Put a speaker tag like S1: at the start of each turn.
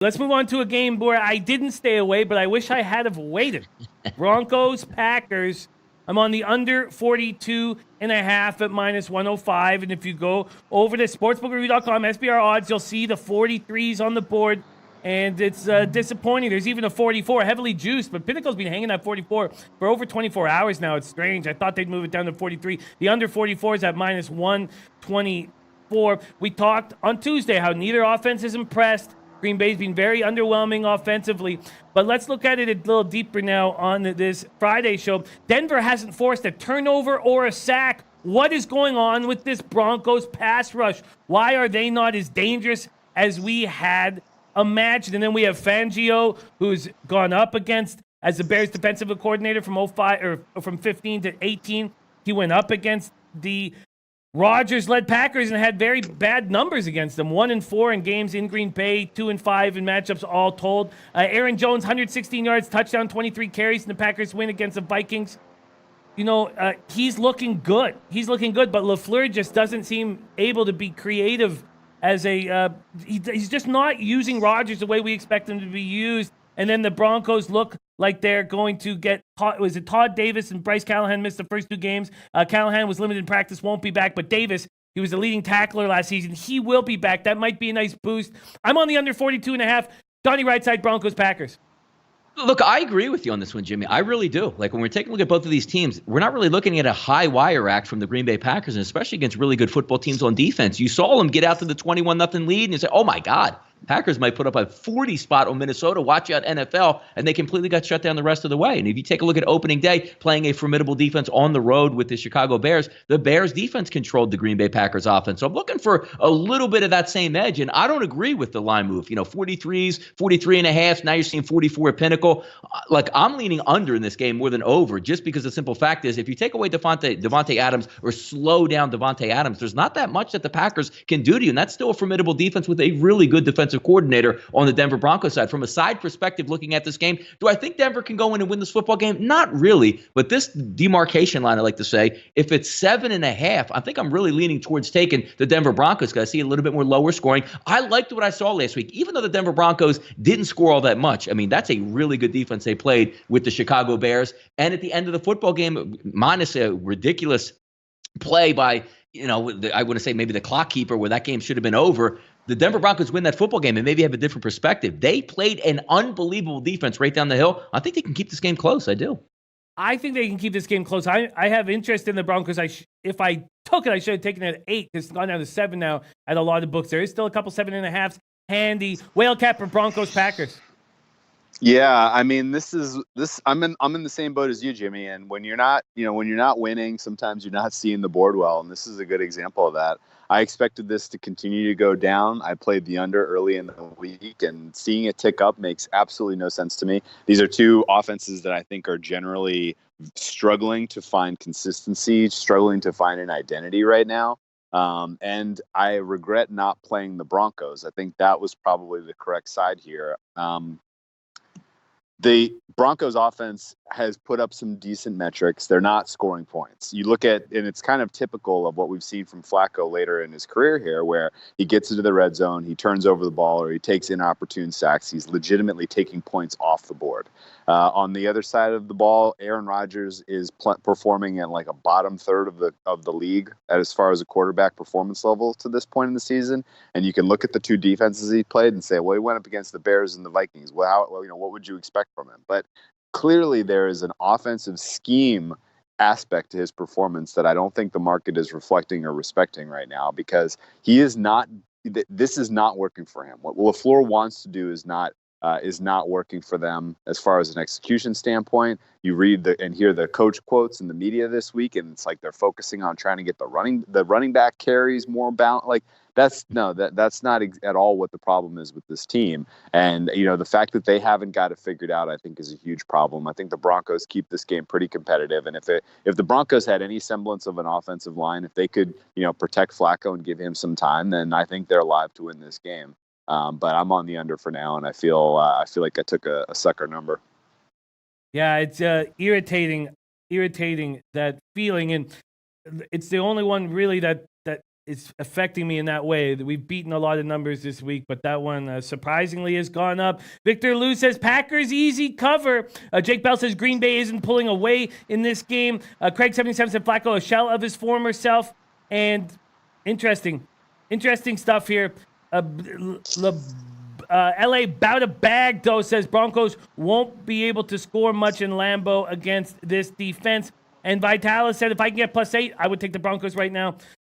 S1: Let's move on to a game where I didn't stay away, but I wish I had have waited. Broncos, Packers. I'm on the under 42 and a half at minus 105. And if you go over to sportsbookreview.com, SBR odds, you'll see the 43s on the board. And it's disappointing. There's even a 44, heavily juiced, but Pinnacle's been hanging at 44 for over 24 hours now. It's strange. I thought they'd move it down to 43. The under 44 is at minus 124. We talked on Tuesday how neither offense is impressed. Green Bay's been very underwhelming offensively. But let's look at it a little deeper now on this Friday show. Denver hasn't forced a turnover or a sack. What is going on with this Broncos pass rush? Why are they not as dangerous as we had imagined? And then we have Fangio, who's gone up against, as the Bears defensive coordinator from 05 or from 15 to 18. He went up against the Rodgers-led Packers and had very bad numbers against them. 1-4 in games in Green Bay, 2-5 in matchups all told. Aaron Jones, 116 yards, touchdown, 23 carries, and the Packers win against the Vikings. You know, he's looking good. He's looking good, but LaFleur just doesn't seem able to be creative as a he's just not using Rodgers the way we expect him to be used. And then the Broncos look like they're going to get, was it Todd Davis and Bryce Callahan missed the first two games? Callahan was limited in practice, won't be back. But Davis, he was the leading tackler last season. He will be back. That might be a nice boost. I'm on the under 42 and a half. Donnie Rightside, Broncos, Packers.
S2: Look, I agree with you on this one, Jimmy. I really do. Like, when we're taking a look at both of these teams, we're not really looking at a high wire act from the Green Bay Packers, and especially against really good football teams on defense. You saw them get out to the 21-0 lead, and you say, oh, my God. Packers might put up a 40 spot on Minnesota. Watch out, NFL, and they completely got shut down the rest of the way. And if you take a look at opening day, playing a formidable defense on the road with the Chicago Bears, the Bears defense controlled the Green Bay Packers offense. So I'm looking for a little bit of that same edge, and I don't agree with the line move. 43s, 43 and a half. Now you're seeing 44 at Pinnacle. Like, I'm leaning under in this game more than over, just because the simple fact is, if you take away Devontae Adams or slow down Devontae Adams, there's not that much that the Packers can do to you, and that's still a formidable defense with a really good defensive coordinator on the Denver Broncos side. From a side perspective, looking at this game, do I think Denver can go in and win this football game? Not really, but this demarcation line, I like to say, if it's 7.5, I think I'm really leaning towards taking the Denver Broncos because I see a little bit more lower scoring. I liked what I saw last week, even though the Denver Broncos didn't score all that much. I mean, that's a really good defense they played with the Chicago Bears. And at the end of the football game, minus a ridiculous play by, I want to say maybe the clock keeper where that game should have been over, the Denver Broncos win that football game and maybe have a different perspective. They played an unbelievable defense right down the hill. I think they can keep this game close. I do.
S1: I think they can keep this game close. I have interest in the Broncos. If I took it, I should have taken it at 8 because it's gone down to 7 now at a lot of books. There is still a couple 7.5s handy. Whale cap for Broncos, Packers.
S3: Yeah, I mean, I'm in the same boat as you, Jimmy. And when you're not winning, sometimes you're not seeing the board well, and this is a good example of that. I expected this to continue to go down. I played the under early in the week, and seeing it tick up makes absolutely no sense to me. These are two offenses that I think are generally struggling to find consistency, struggling to find an identity right now. And I regret not playing the Broncos. I think that was probably the correct side here. The Broncos offense has put up some decent metrics. They're not scoring points. You look at, and it's kind of typical of what we've seen from Flacco later in his career here, where he gets into the red zone, he turns over the ball, or he takes inopportune sacks. He's legitimately taking points off the board. On the other side of the ball, Aaron Rodgers is performing at like a bottom third of the league as far as a quarterback performance level to this point in the season. And you can look at the two defenses he played and say, well, he went up against the Bears and the Vikings. Well, what would you expect from him? But clearly there is an offensive scheme aspect to his performance that I don't think the market is reflecting or respecting right now, because this is not working for him. What LaFleur wants to do is not working for them as far as an execution standpoint. You read and hear the coach quotes in the media this week, and it's like they're focusing on trying to get the running back carries more balanced. Like that's not at all what the problem is with this team. And the fact that they haven't got it figured out, I think, is a huge problem. I think the Broncos keep this game pretty competitive, and if the Broncos had any semblance of an offensive line, if they could protect Flacco and give him some time, then I think they're alive to win this game. But I'm on the under for now, and I feel like I took a sucker number.
S1: Yeah, it's irritating that feeling, and it's the only one really that it's affecting me in that way. We've beaten a lot of numbers this week, but that one surprisingly has gone up. Victor Lou says Packers easy cover. Jake Bell says Green Bay isn't pulling away in this game. Craig 77 said Flacco a shell of his former self. And interesting stuff here. LA bout a bag though says Broncos won't be able to score much in Lambeau against this defense. And Vitalis said if I can get +8, I would take the Broncos right now.